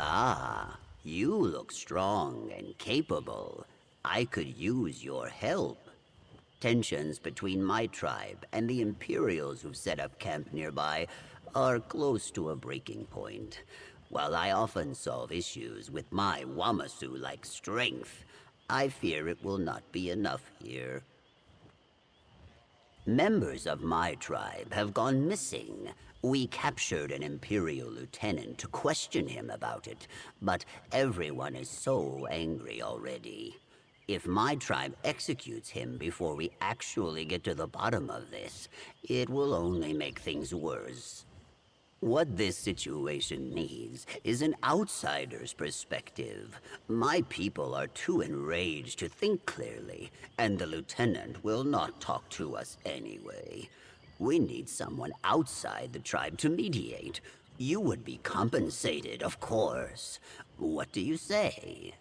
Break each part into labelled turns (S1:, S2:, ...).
S1: Ah, you look strong and capable. I could use your help. Tensions between my tribe and the Imperials who've set up camp nearby are close to a breaking point. While I often solve issues with my Wamasu-like strength, I fear it will not be enough here. Members of my tribe have gone missing. We captured an Imperial lieutenant to question him about it, but everyone is so angry already. If my tribe executes him before we actually get to the bottom of this, it will only make things worse. What this situation needs is an outsider's perspective. My people are too enraged to think clearly, and the lieutenant will not talk to us anyway. We need someone outside the tribe to mediate. You would be compensated, of course. What do you say?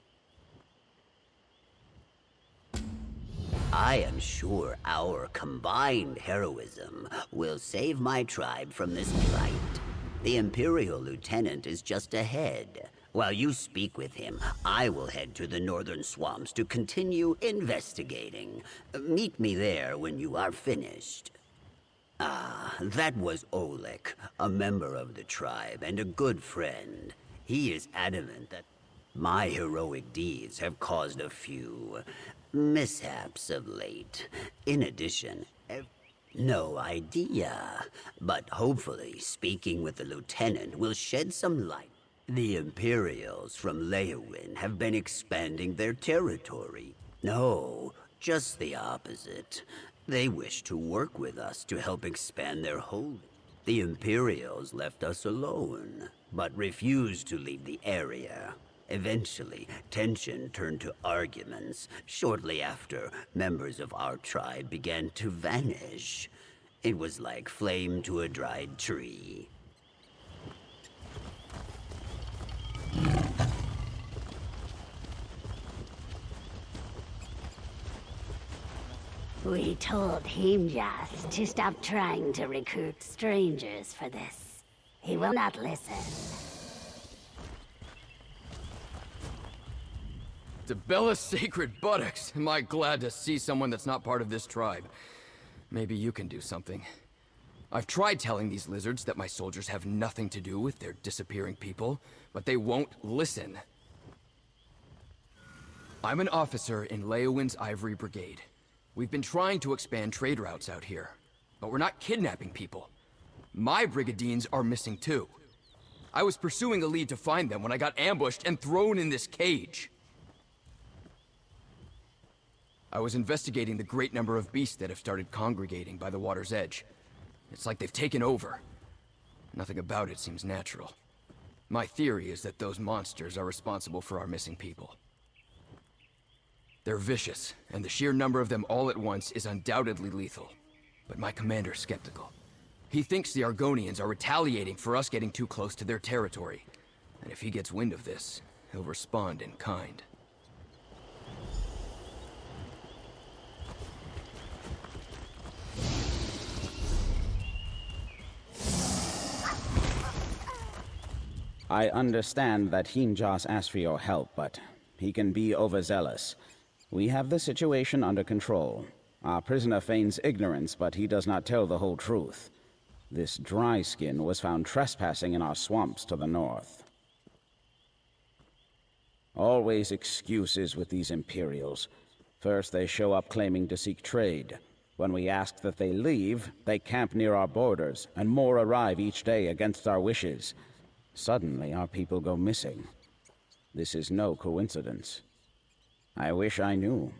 S1: I am sure our combined heroism will save my tribe from this plight. The Imperial lieutenant is just ahead. While you speak with him, I will head to the northern swamps to continue investigating. Meet me there when you are finished. Ah, that was Olik, a member of the tribe and a good friend. He is adamant that my heroic deeds have caused a few mishaps of late. In addition, no idea, but hopefully speaking with the lieutenant will shed some light. The Imperials from Leowin have been expanding their territory. No, just the opposite. They wish to work with us to help expand their holdings. The Imperials left us alone, but refused to leave the area. Eventually, tension turned to arguments. Shortly after, members of our tribe began to vanish. It was like flame to a dried tree.
S2: We told Heem-Jas to stop trying to recruit strangers for this. He will not listen.
S3: To Bella's sacred buttocks, am I glad to see someone that's not part of this tribe. Maybe you can do something. I've tried telling these lizards that my soldiers have nothing to do with their disappearing people, but they won't listen. I'm an officer in Leowin's Ivory Brigade. We've been trying to expand trade routes out here, but we're not kidnapping people. My Brigadines are missing too. I was pursuing a lead to find them when I got ambushed and thrown in this cage. I was investigating the great number of beasts that have started congregating by the water's edge. It's like they've taken over. Nothing about it seems natural. My theory is that those monsters are responsible for our missing people. They're vicious, and the sheer number of them all at once is undoubtedly lethal. But my commander's skeptical. He thinks the Argonians are retaliating for us getting too close to their territory. And if he gets wind of this, he'll respond in kind.
S4: I understand that Heem-Jas asked for your help, but he can be overzealous. We have the situation under control. Our prisoner feigns ignorance, but he does not tell the whole truth. This dry skin was found trespassing in our swamps to the north. Always excuses with these Imperials. First they show up claiming to seek trade. When we ask that they leave, they camp near our borders, and more arrive each day against our wishes. Suddenly, our people go missing. This is no coincidence. I wish I knew.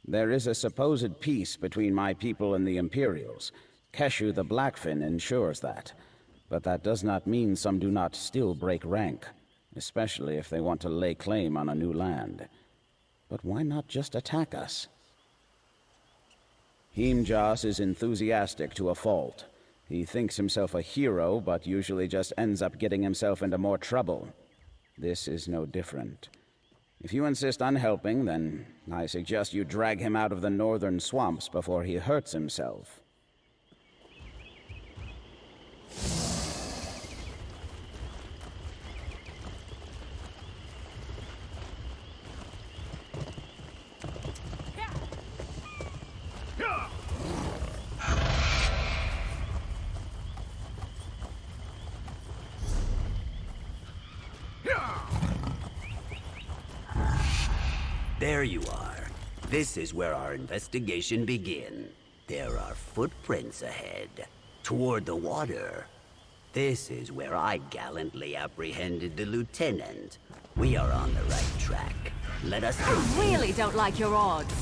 S4: There is a supposed peace between my people and the Imperials. Keshu the Blackfin ensures that. But that does not mean some do not still break rank, especially if they want to lay claim on a new land. But why not just attack us? Heem-Jas is enthusiastic to a fault. He thinks himself a hero, but usually just ends up getting himself into more trouble. This is no different. If you insist on helping, then I suggest you drag him out of the northern swamps before he hurts himself.
S1: There you are. This is where our investigation begins. There are footprints ahead, toward the water. This is where I gallantly apprehended the lieutenant. We are on the right track. Let us
S5: I really don't like your odds.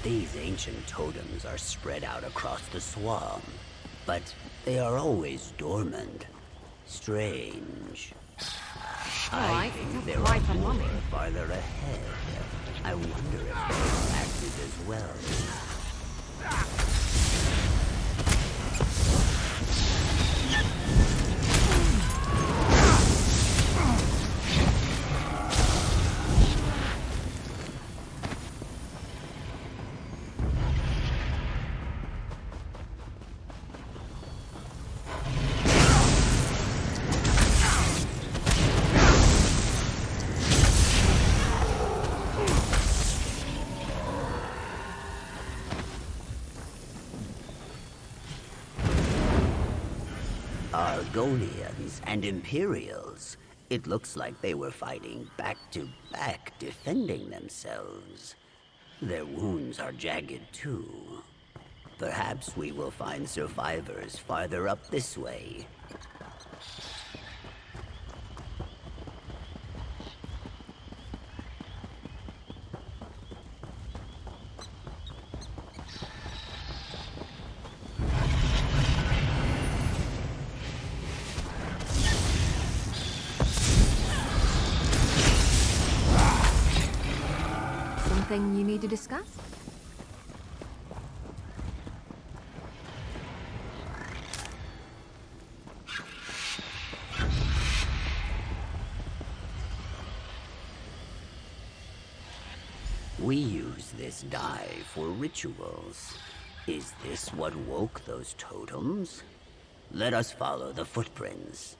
S1: These ancient totems are spread out across the swamp, but they are always dormant. Strange. I think there are more farther ahead. I wonder if they are active as well. Argonians and Imperials. It looks like they were fighting back to back, defending themselves. Their wounds are jagged too. Perhaps we will find survivors farther up this way.
S5: Something you need to discuss?
S1: We use this dye for rituals. Is this what woke those totems? Let us follow the footprints.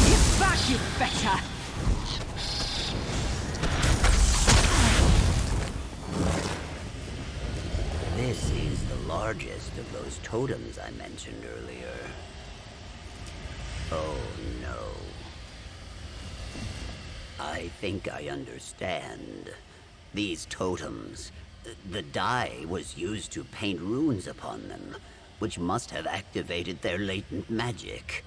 S5: Get back, you betcha!
S1: This is the largest of those totems I mentioned earlier. Oh no. I think I understand. These totems, the dye was used to paint runes upon them, which must have activated their latent magic.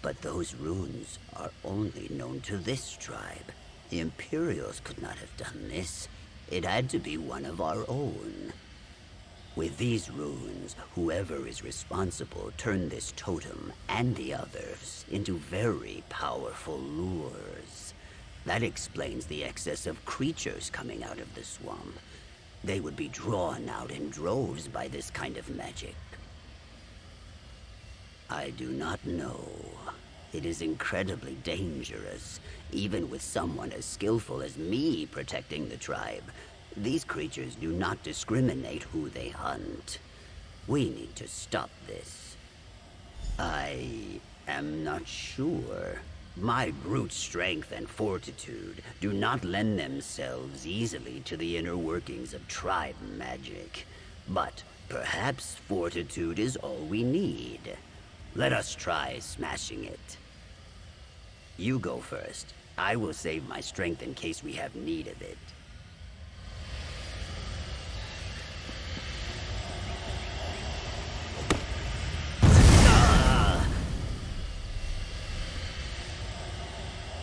S1: But those runes are only known to this tribe. The Imperials could not have done this. It had to be one of our own. With these runes, whoever is responsible turned this totem and the others into very powerful lures. That explains the excess of creatures coming out of the swamp. They would be drawn out in droves by this kind of magic. I do not know. It is incredibly dangerous, even with someone as skillful as me protecting the tribe. These creatures do not discriminate who they hunt. We need to stop this. I am not sure. My brute strength and fortitude do not lend themselves easily to the inner workings of tribe magic. But perhaps fortitude is all we need. Let us try smashing it. You go first. I will save my strength in case we have need of it.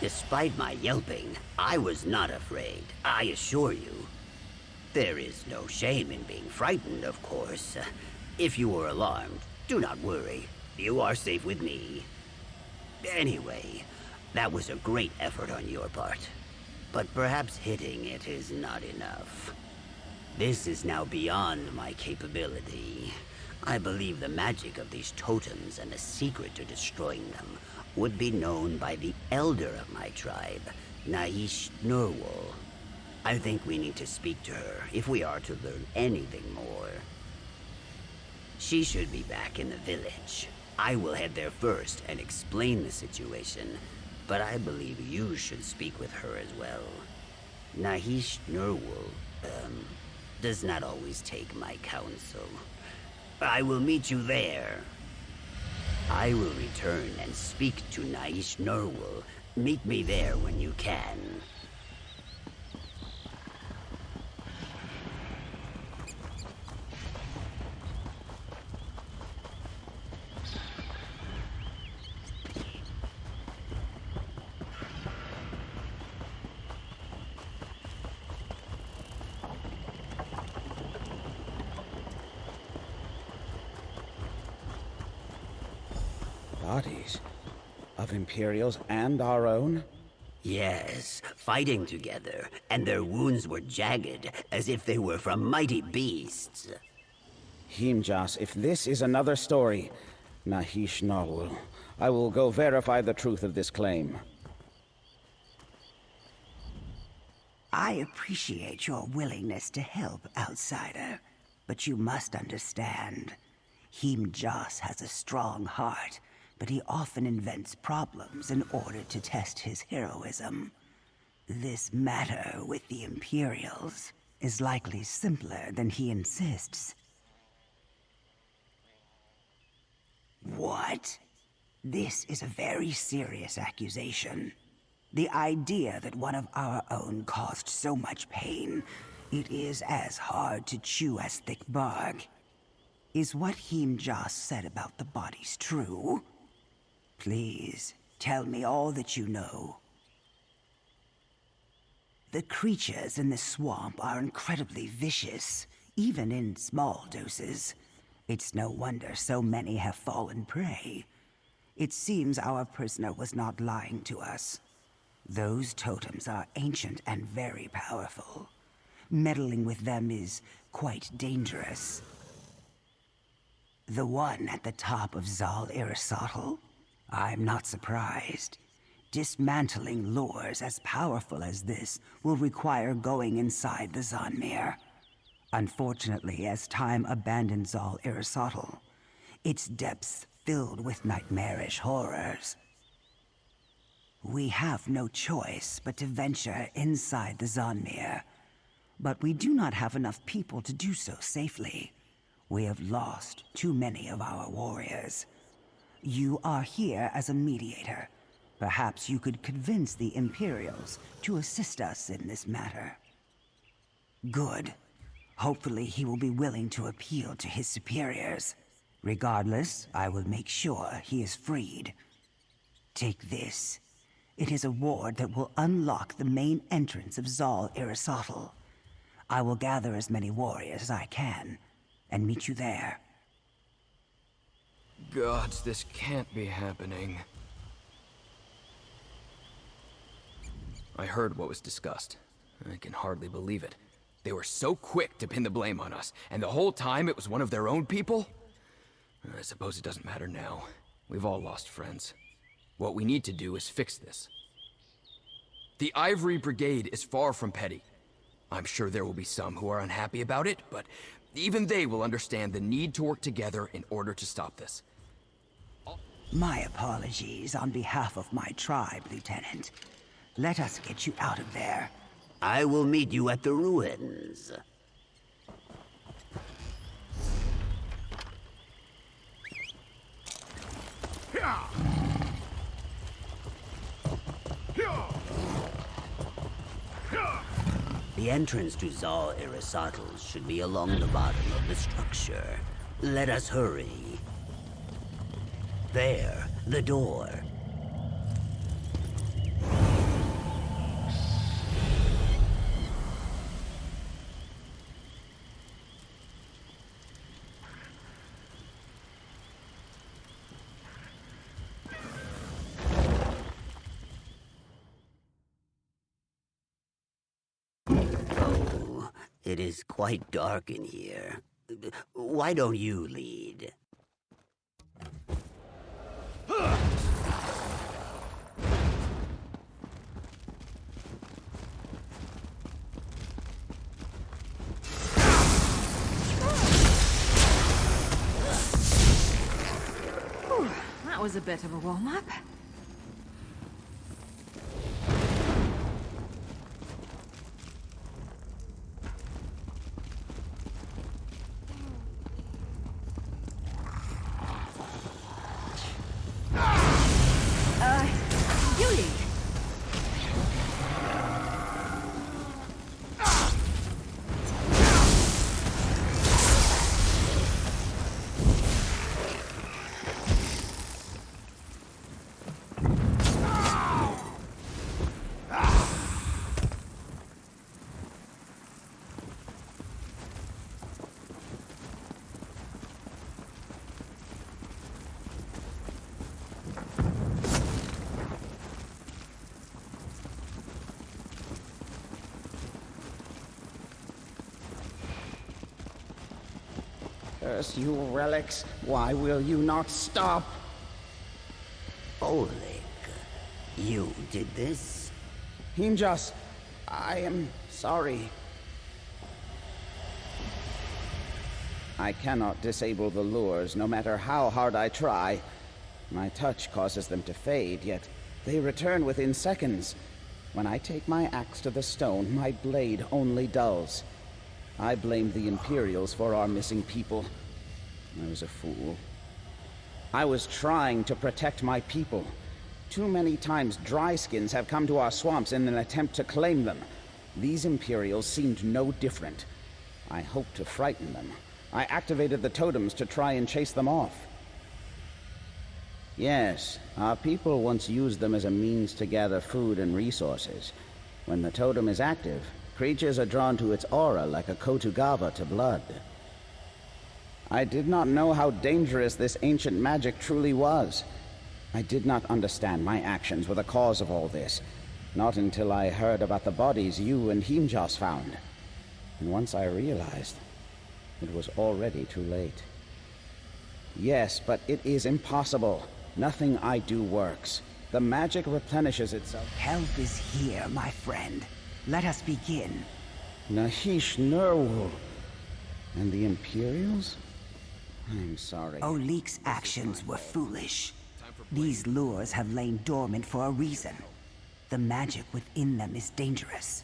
S1: Despite my yelping, I was not afraid, I assure you. There is no shame in being frightened, of course. If you are alarmed, do not worry. You are safe with me. Anyway, that was a great effort on your part. but perhaps hitting it is not enough. This is now beyond my capability. I believe the magic of these totems and the secret to destroying them would be known by the elder of my tribe, Naheesh Nurwul. I think we need to speak to her if we are to learn anything more. She should be back in the village. I will head there first and explain the situation, but I believe you should speak with her as well. Naheesh Nurwul, does not always take my counsel. I will meet you there. I will return and speak to Naheesh Nurwul. Meet me there when you can.
S4: Bodies? Of Imperials and our own?
S1: Yes, fighting together, and their wounds were jagged, as if they were from mighty beasts.
S4: Heem-Jas, if this is another story, Naheesh Nurwul, I will go verify the truth of this claim.
S6: I appreciate your willingness to help, outsider, but you must understand. Heem-Jas has a strong heart, but he often invents problems in order to test his heroism. This matter with the Imperials is likely simpler than he insists. What? This is a very serious accusation. The idea that one of our own caused so much pain, it is as hard to chew as thick bark. Is what Heem-Jas said about the bodies true? Please, tell me all that you know. The creatures in the swamp are incredibly vicious, even in small doses. It's no wonder so many have fallen prey. It seems our prisoner was not lying to us. Those totems are ancient and very powerful. Meddling with them is quite dangerous. The one at the top of Xal Irasotl? I'm not surprised. Dismantling lures as powerful as this will require going inside the Zanmir. Unfortunately, as time abandoned Xal Irasotl, its depths filled with nightmarish horrors. We have no choice but to venture inside the Zanmir, but we do not have enough people to do so safely. We have lost too many of our warriors. You are here as a mediator. Perhaps you could convince the Imperials to assist us in this matter. Good. Hopefully he will be willing to appeal to his superiors. Regardless, I will make sure he is freed. Take this. It is a ward that will unlock the main entrance of Xal Irasotl. I will gather as many warriors as I can, and meet you there.
S3: Gods, this can't be happening. I heard what was discussed. I can hardly believe it. They were so quick to pin the blame on us, and the whole time it was one of their own people? I suppose it doesn't matter now. We've all lost friends. What we need to do is fix this. The Ivory Brigade is far from petty. I'm sure there will be some who are unhappy about it, but even they will understand the need to work together in order to stop this.
S6: My apologies on behalf of my tribe, Lieutenant. Let us get you out of there.
S1: I will meet you at the ruins. The entrance to Xal Irasotl should be along the bottom of the structure. Let us hurry. There, the door. It is quite dark in here. Why don't you lead?
S5: That was a bit of a warm-up. You lead.
S4: Curse you relics, why will you not stop?
S1: Olik, you did this?
S4: Heem-Jas, I am sorry. I cannot disable the lures, no matter how hard I try. My touch causes them to fade, yet they return within seconds. When I take my axe to the stone, my blade only dulls. I blame the Imperials for our missing people. I was a fool. I was trying to protect my people. Too many times dryskins have come to our swamps in an attempt to claim them. These Imperials seemed no different. I hoped to frighten them. I activated the totems to try and chase them off. Yes, our people once used them as a means to gather food and resources. When the totem is active, creatures are drawn to its aura like a Kotugava to blood. I did not know how dangerous this ancient magic truly was. I did not understand my actions were the cause of all this, not until I heard about the bodies you and Heem-Jas found. And once I realized, it was already too late. Yes, but it is impossible. Nothing I do works. The magic replenishes itself.
S6: Help is here, my friend. Let us begin.
S4: Naheesh, Nurwul, and the Imperials? I'm sorry.
S6: Olik's actions were foolish. These lures have lain dormant for a reason. The magic within them is dangerous.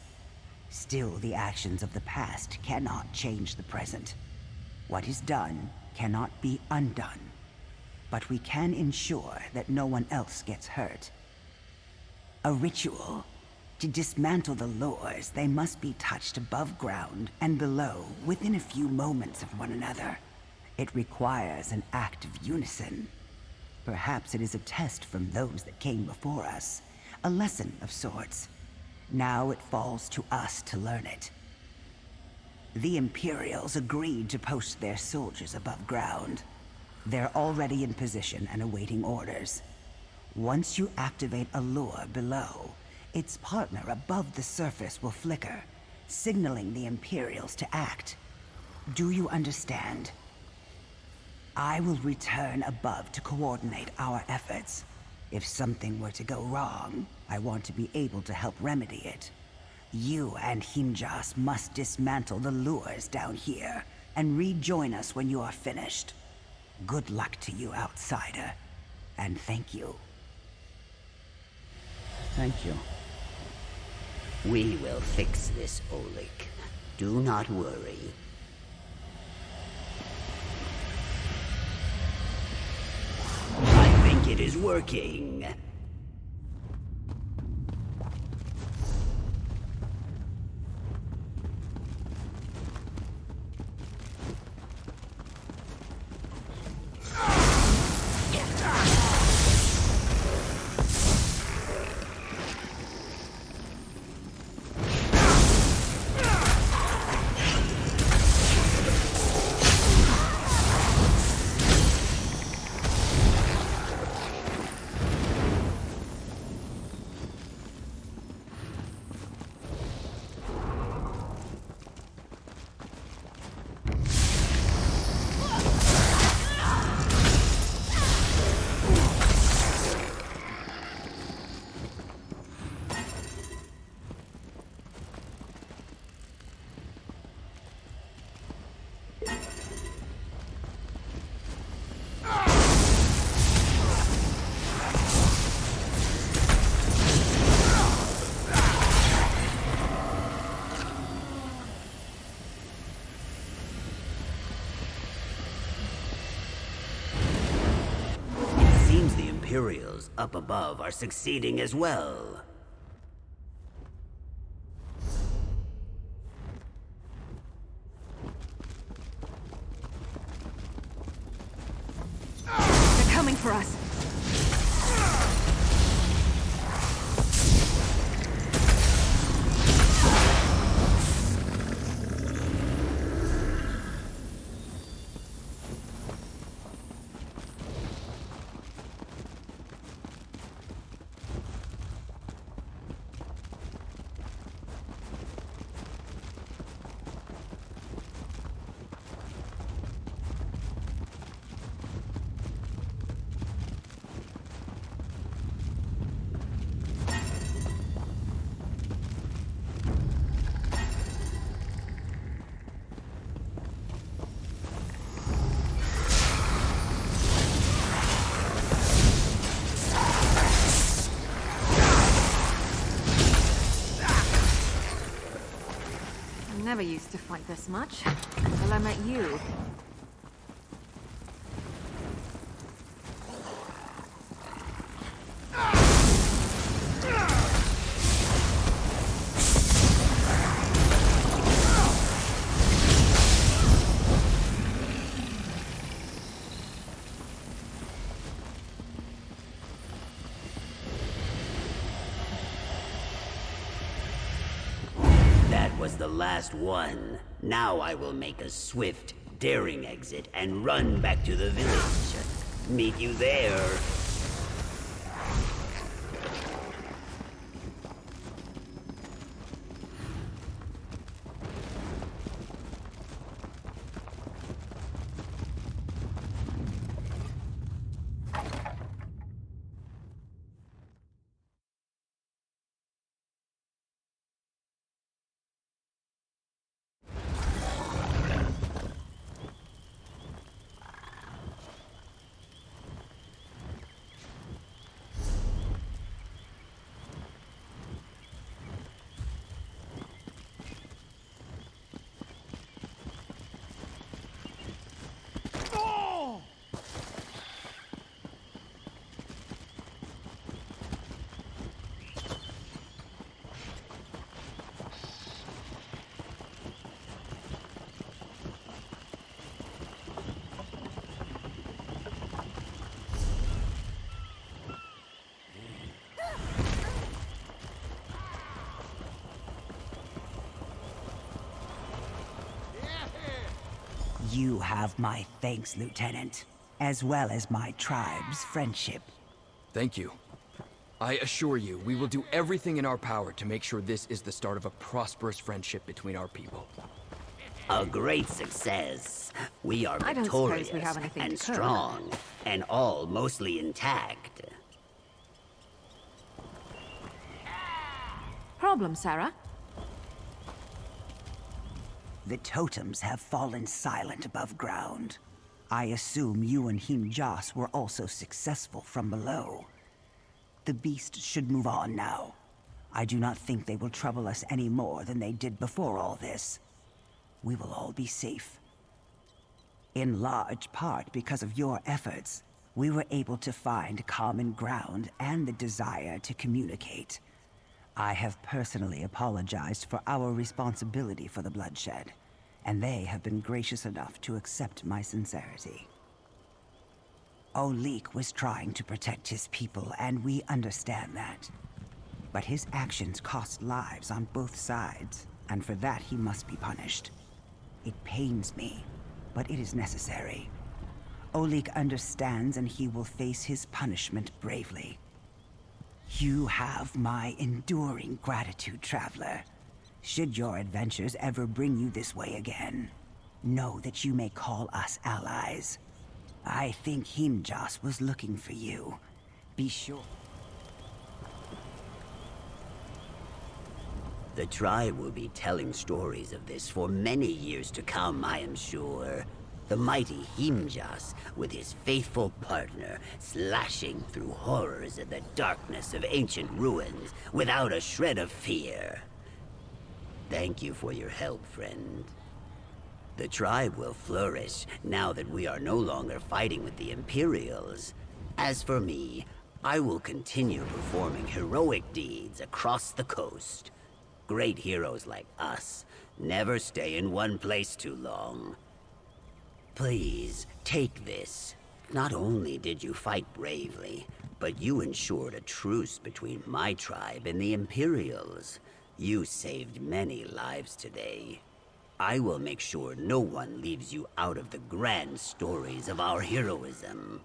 S6: Still, the actions of the past cannot change the present. What is done cannot be undone. But we can ensure that no one else gets hurt. A ritual. To dismantle the lures, they must be touched above ground and below within a few moments of one another. It requires an act of unison. Perhaps it is a test from those that came before us, a lesson of sorts. Now it falls to us to learn it. The Imperials agreed to post their soldiers above ground. They're already in position and awaiting orders. Once you activate a lure below, its partner above the surface will flicker, signaling the Imperials to act. Do you understand? I will return above to coordinate our efforts. If something were to go wrong, I want to be able to help remedy it. You and Heem-Jas must dismantle the lures down here and rejoin us when you are finished. Good luck to you, outsider, and thank you.
S4: Thank you.
S1: We will fix this, Olik. Do not worry. I think it is working. Imperials up above are succeeding as well.
S5: They're coming for us. I never used to fight this much until I met you.
S1: Was the last one. Now I will make a swift, daring exit and run back to the village. Meet you there.
S6: You have my thanks, Lieutenant, as well as my tribe's friendship.
S3: Thank you. I assure you, we will do everything in our power to make sure this is the start of a prosperous friendship between our people.
S1: A great success. We are
S5: I don't
S1: victorious
S5: suppose we have anything
S1: and
S5: to curb.
S1: strong, and all mostly intact.
S5: Problem, Sarah?
S6: The totems have fallen silent above ground. I assume you and Heem-Jas were also successful from below. The beast should move on now. I do not think they will trouble us any more than they did before all this. We will all be safe. In large part because of your efforts, we were able to find common ground and the desire to communicate. I have personally apologized for our responsibility for the bloodshed, and they have been gracious enough to accept my sincerity. Olik was trying to protect his people, and we understand that. But his actions cost lives on both sides, and for that he must be punished. It pains me, but it is necessary. Olik understands, and he will face his punishment bravely. You have my enduring gratitude, Traveler. Should your adventures ever bring you this way again, know that you may call us allies. I think Heem-Jas was looking for you. Be sure.
S1: The tribe will be telling stories of this for many years to come, I am sure. The mighty Heem-Jas, with his faithful partner, slashing through horrors in the darkness of ancient ruins without a shred of fear. Thank you for your help, friend. The tribe will flourish now that we are no longer fighting with the Imperials. As for me, I will continue performing heroic deeds across the coast. Great heroes like us never stay in one place too long. Please, take this. Not only did you fight bravely, but you ensured a truce between my tribe and the Imperials. You saved many lives today. I will make sure no one leaves you out of the grand stories of our heroism.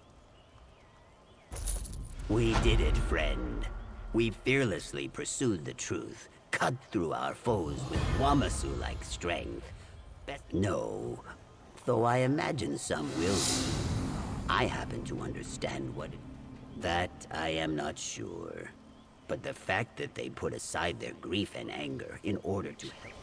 S1: We did it, friend. We fearlessly pursued the truth, cut through our foes with Wamasu-like strength. No, though I imagine some will be. I happen to understand what that I am not sure. But the fact that they put aside their grief and anger in order to help